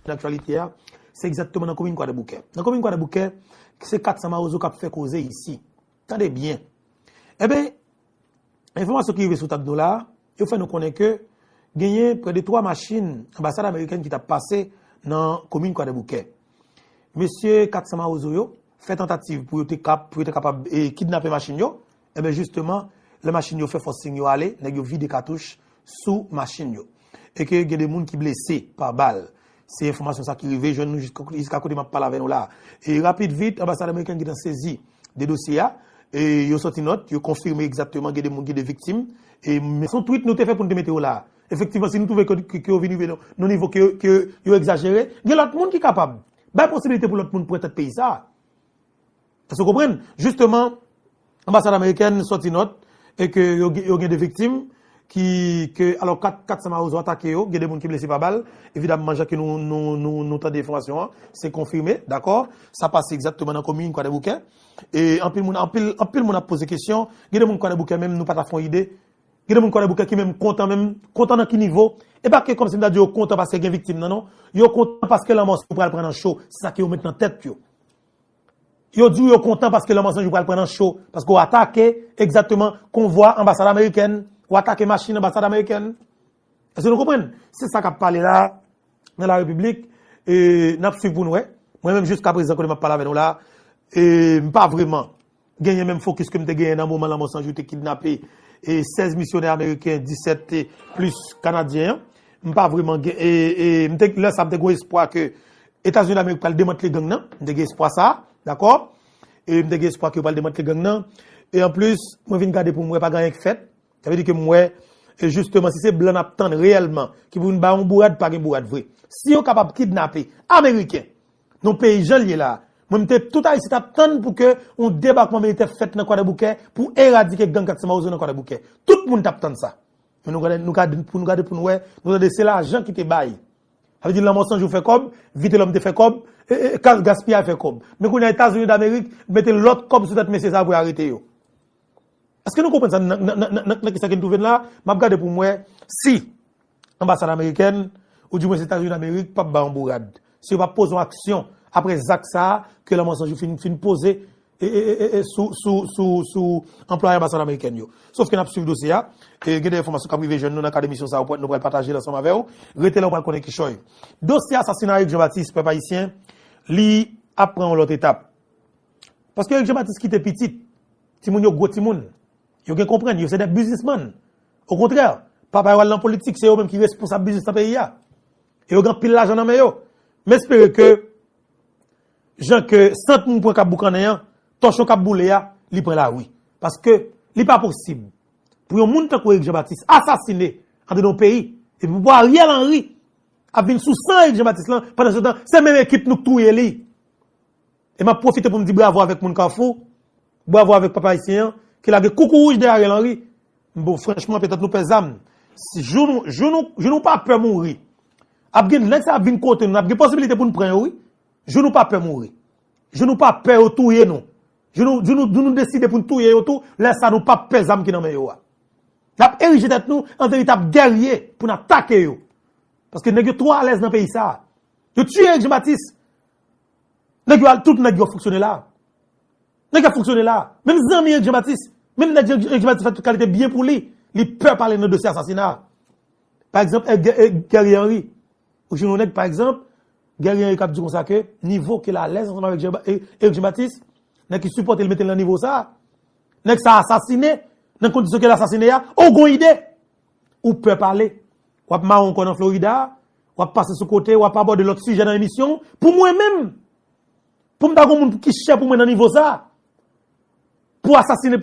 l'actualité, c'est exactement dans la commune de Bouquet. Dans la commune de Bouquet, c'est 400 maozo qui a fait causer ici. Attendez bien. Eh bien, l'information qui est sur tableau là, il faut nous connaître que gagné près de 3 machines ambassade américaine qui t'a passé dans la commune de Bouquet. Monsieur 400 maozo fait tentative pour être capable de kidnapper machine yo. Eh bien, justement, la machine yo fait force signe aller, nèg yo vide des cartouches sous machine yo. Et que il y a des gens qui blessés par balle. C'est information ça qui arrive jeune nous jusqu'à côté m'a parler avec nous là. Et rapide vite ambassade américaine qui a saisi des dossiers et yo sorti note, yo confirmé exactement qu'il y a des gens qui des victimes et son tweet nous te fait pour nous mettre là. Effectivement si nous trouvons que venu non niveau que yo exagéré, il y a l'autre monde qui est capable. Ba possibilité pour l'autre monde pour être pays ça. Parce que vous comprenez justement ambassade américaine sorti note et que yo des victimes alors 400 maozo attaqué yo, il y a des gens qui blessés par balle, évidemment que nous t'as des informations, c'est confirmé, d'accord? Ça passe exactement dans la commune de Bouquet et en pile monde a posé question, il y a des gens de Bouquet même nous pas font idée. Il y a des gens de Bouquet qui même content dans quel niveau et pas que comme si on a dit content parce qu'il y a une victime non, yo content parce que la mensonge pour prendre en show, c'est ça qui yo met dans tête yo. Yo dit yo content parce que la mensonge pour prendre en show parce qu'on attaque exactement convoi ambassade américaine ou attaquer machine ambassade américaine. Est-ce que vous comprenez? C'est ça qu'a parlé là, dans la République, et n'a pas suivi pour nous, moi-même jusqu'à présent, quand je parle avec nous là, et pas vraiment, gagner même focus que je gagné dans le moment là, moi, sans j'étais kidnappé, et 16 missionnaires américains, 17 plus canadiens, pas vraiment, et là, ça me fait espoir que États-Unis d'Amérique va démanteler les gangs, je me espoir ça, d'accord? Et je me espoir que va démanteler les gangs, et en plus, moi, je viens garder pour moi, pas gagner fait. Ça veut dire que moi, justement, si c'est blanc attendre réellement, qui vous ne ba un bourrade, pas un bourrade vrai. Si vous êtes capable de kidnapper Américains, nos pays gens liés là, moi, je tout à l'heure, attendre pour que un débarquement militaire fait dans le Bouquet pour éradiquer gang 400 maozo dans le Bouquet. Tout le monde attend ça. Mais nous regardons pour nous, c'est l'argent qui te baille. Ça veut dire, la mensonge vous fait comme, vite l'homme te fait comme, gaspillage fait comme. Mais quand on est aux États-Unis d'Amérique, mettez l'autre comme sur cette messieurs ça pour arrêter yo. Est-ce que nous comprenons ça? Qu'est-ce que nous trouvons là? Je regarde pour moi, si l'ambassade américaine, ou du moins les États-Unis d'Amérique, pas de bourrade. Si on va poser une action après ça, que la mensonge fin poser sous employé ambassade américaine. Sauf que nous avons suivi le dossier, et il y a des informations qui arrivent jeunes, nous dans l'académie sur ça, nous allons partager ensemble avec vous. Restez là, on va connaître qui choy. Dossier assassinat avec Jean-Baptiste, peuple haïtien, lui apprend l'autre étape. Parce que Jean-Baptiste qui était petit, Timoun yo gros Timoun. Yo gen comprendre, yo c'est des businessmen. Au contraire, papa yo dans politique, c'est eux même qui responsable business dans pays ya. Et yo gen pile l'argent dans main yo. Mais espère que gens que 100 moun pour k'ap boucanéan, torchon k'ap boule ya, li prend la oui. Parce que li pas possible pour un monde tant que Jean-Baptiste assassiné dans nos pays et pour voir Ariel Henry a vinn sous 100 Jean-Baptiste là pendant ce temps, c'est même équipe nous touyer li. Et m'a profité pour me dire bravo avec mon Carrefour, bravo avec papa haïtien qu'il a des coucou rouge derrière Ariel Henry. Bon, franchement, peut-être nous pesons. Si je n'ai pas peur de mourir. Abgen, là, ça vient côté, nous avons des possibilités pour nous prendre, oui. Je n'ai pas peur de mourir. Je n'ai pas peur de tuer, nous. Je nous décider pour nous tuer, tout. Là, ça nous pas peur d'âme qui nous met, yo. Nous érigé d'être nous en véritable guerrier pour nous attaquer, yo. Parce que nous sommes trop à l'aise dans le pays, ça. Nous tuons Jean-Baptiste. Tout le monde fonctionné là. Nous avons fonctionné là. Même Zami et Jean-Baptiste. Même Jean-Baptiste fait toute qualité bien pour lui. Il peut parler de nos dossiers assassinat. Par exemple, Gary Henry. Aujourd'hui, par exemple, Gary Henry a dit comme ça que niveau qu'il a l'aise ensemble avec Jean-Baptiste, n'a qui supporte le mettre dans le niveau ça, n'a que ça assassiné, dans condition qu'il a assassiné, ou gon idée, ou peut parler. Ou pas marron en Florida, ou pas passer sur côté, ou pas aborder l'autre sujet dans l'émission. Pour moi-même, pour me dire qu'on qui cherche pour moi dans le niveau ça, pour assassiner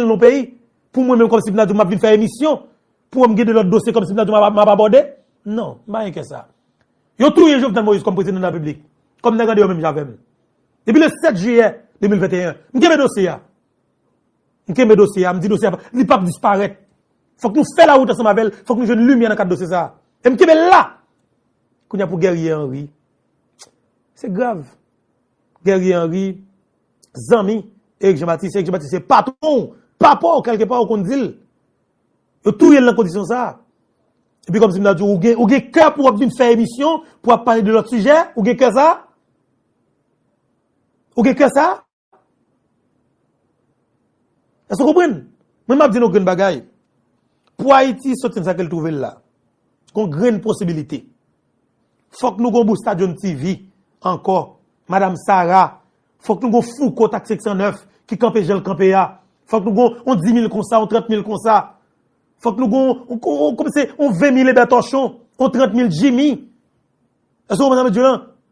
nos pays, pour moi-même comme si je m'avais fait émission, pour me guider l'autre dossier comme si je m'avais abordé. Non, pas que ça. Yo tout yé Jovenel Moïse comme président de la République. Comme n'a gardé même j'avais. Depuis le 7 juillet 2021, m'keme dossier. M'keme dossier, m'di dossier, il pas disparaître. Faut que nous fassions la route ensemble avec, faut que nous jeunes lumière dans cadre dossier ça. Et m'keme là. Qu'on y a pour guerrier Henry. C'est grave. Guerrier Henry, Zami, Eric Jean-Baptiste, c'est patron, papa quelque part au qu'on dit. Yo tout yé dans condition ça. Et puis comme si m'a dit, ou gen cœur pour venir faire émission, pour parler de l'autre sujet, ou gen cœur ça? Ou gen cœur ça? Est-ce que vous comprenez? Moi, m'a dit nos grandes bagailles. Pour Haïti, c'est ça qu'elle trouve là. Qu'on grande possibilité. Faut que nous gon bon Stadium TV encore. Madame Sarah. Faut que nous gon Foucault taxe 609 qui campe gel campé là. Faut que nous gon on 10 000 comme ça, on 30 000 comme ça. Faut que nous gon comme c'est on 20 000 Bertochon, on 30 000 Jimmy. Est-ce que vous madame Dieu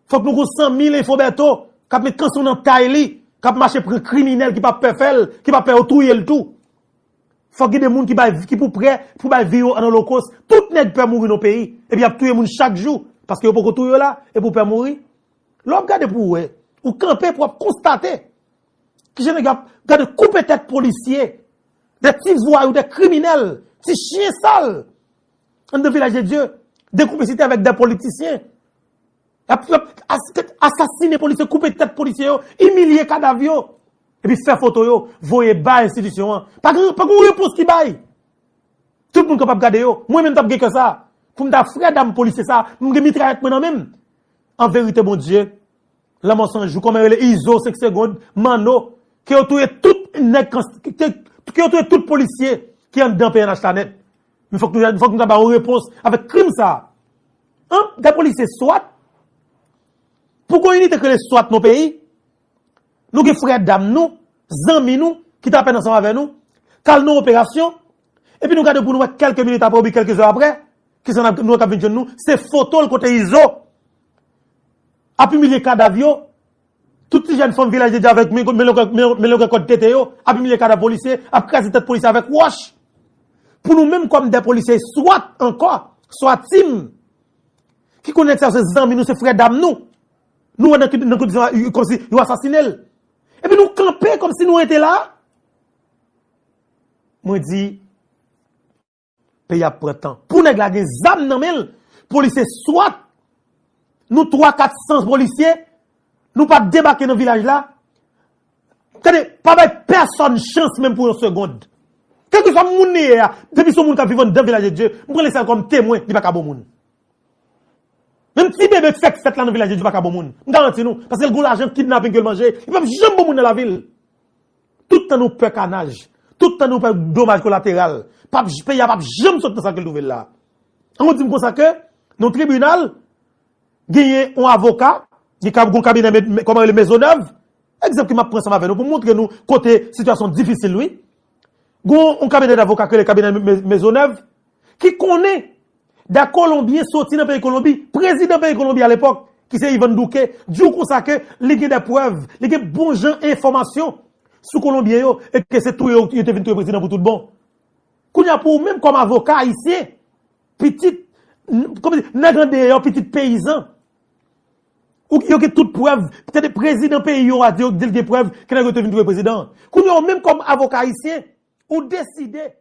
faut que nous gon 100 000 Infoberto, qui met canson dans taille qui marcher pour un criminel qui pas peur faire, qui pas peur touyer le tout. Faut que des gens qui pour prêt pour vivre en holocauste, tout nèg peut mourir dans le pays et puis y a tuer moun chaque jour parce que yo pas touyer là et pour pas mourir. L'homme garde pour ouais, ou camper pour constater que je regarde couper tête policier, des petits voyous, des criminels, petits chiens sales dans le village de Dieu, des complicités avec des politiciens. Assassiner policiers, couper tête policiers, humilier cadavres, et puis faire photo yo, voyer bas institution. Pas grand réponse qui baille. Tout le monde capable garder yo. Moi même t'as que ça. Pour me frère dame policier ça, me mitraillette moi même. En vérité mon Dieu, la mensonge joue comme les ISO 5 secondes, mano qui ont tué tout policier qui est dans PNH net. Il faut que nous avons une réponse avec crime ça. Hein, des policiers soit pourquoi unité que les soit nos pays? Nous qui frères dames nous, amis nous, qui t'appellent ensemble avec nous, calme nos opérations, et puis nous gardons pour nous quelques minutes après ou quelques heures après, qui sont nous qui viennent nous, c'est photo le côté ISO, a pu milliers cadavres, toutes les jeunes femmes village de avec le code TTO, a pu milliers cadavres policiers, a crasé tête policier avec wash. Pour nous même comme des policiers, soit encore, soit team, qui connaissent ça, ces amis nous, ces frères dames nous, nous on a comme si nous assassinés. Et puis nous camper comme si nous étions là. Moi dis, pays à temps. Pour nous la zam nan mel, policiers soit, nous 300-400 policiers, nous pas débarquer dans le village là. Pas personne chance même pour une seconde. Quel que soit moun depuis ce moun qui vit dans le village de Dieu, je prends ça comme témoin, il pas bon moun. Même si bébé fait là dans le village de Dieu, pas bon moun. Garantis nous parce que le gros argent kidnapping que le manger, il pas jamais bon moun dans la ville. Tout le temps nous peur canage, tout le temps nous peur dommage collatéral. Pas pays pas jamais sortir dans ça que nouvelle là. On dit comme ça que dans le tribunal gagner un avocat, qui a un cabinet comme le Maisonneuve, exemple qui m'a pris ça avec nous pour montrer nous côté situation difficile lui. Un cabinet d'avocat que le cabinet Maisonneuve qui connaît des Colombiens sortis dans le pays Colombie, président du pays Colombie à l'époque, qui c'est Ivan Duque, du coup ça que il y a des preuves, il y a des bons gens informations sur Colombien et que c'est tout il était venu président pour tout le bon. Qu'on y a pour même comme avocat ici, petit comme nègre petit paysan ou qui a toute preuve, peut-être le président pays a dit des preuves que nègre était venu président. Qu'on y a même comme avocat ici ou décider